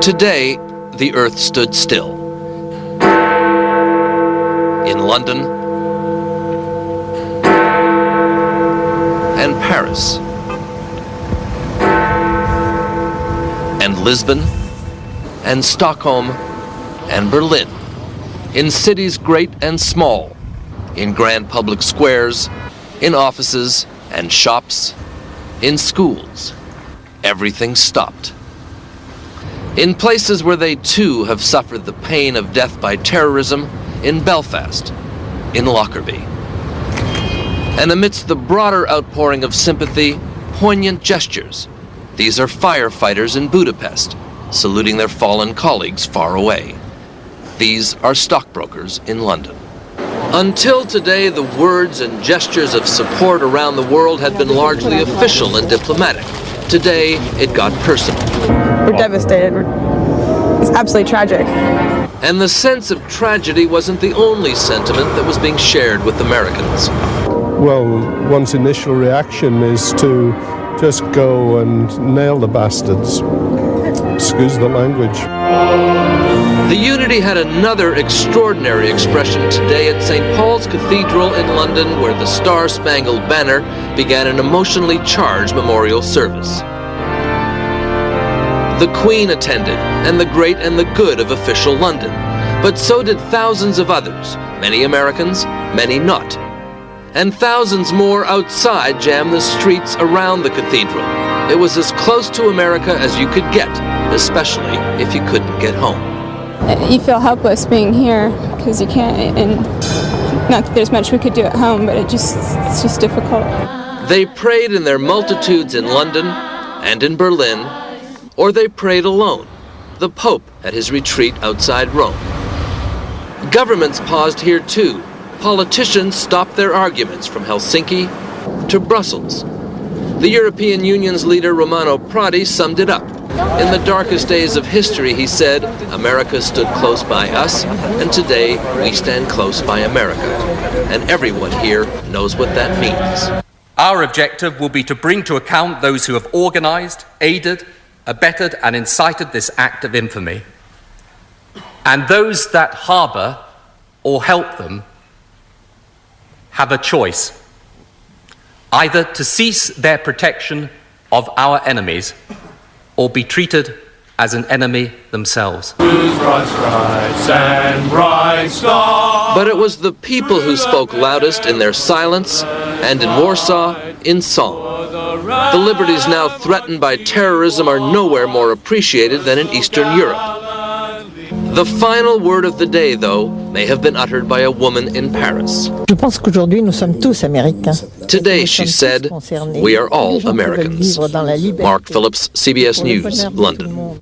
Today, the earth stood still. In London and Paris and Lisbon and Stockholm and Berlin, in cities great and small, in grand public squares, in offices and shops, in schools, everything stopped. In places where they too have suffered the pain of death by terrorism, in Belfast, in Lockerbie. And amidst the broader outpouring of sympathy, poignant gestures. These are firefighters in Budapest, saluting their fallen colleagues far away. These are stockbrokers in London. Until today, the words and gestures of support around the world had been largely official and diplomatic. Today, it got personal. We're devastated. It's absolutely tragic. And the sense of tragedy wasn't the only sentiment that was being shared with Americans. Well, one's initial reaction is to just go and nail the bastards. Excuse the language. The unity had another extraordinary expression today at St. Paul's Cathedral in London, where the Star-Spangled Banner began an emotionally charged memorial service. The Queen attended, and the great and the good of official London. But so did thousands of others, many Americans, many not. And thousands more outside jammed the streets around the cathedral. It was as close to America as you could get, especially if you couldn't get home. You feel helpless being here because you can't, and not that there's much we could do at home, but it's just difficult. They prayed in their multitudes in London and in Berlin, or they prayed alone, the Pope at his retreat outside Rome. Governments paused here too. Politicians stopped their arguments from Helsinki to Brussels. The European Union's leader Romano Prodi summed it up. In the darkest days of history, he said, America stood close by us, and today we stand close by America. And everyone here knows what that means. Our objective will be to bring to account those who have organized, aided, abetted and incited this act of infamy, and those that harbor or help them have a choice, either to cease their protection of our enemies or be treated as an enemy themselves. But it was the people who spoke loudest in their silence, and in Warsaw, in song. The liberties now threatened by terrorism are nowhere more appreciated than in Eastern Europe. The final word of the day, though, may have been uttered by a woman in Paris. Today, she said, we are all Americans. Mark Phillips, CBS News, London.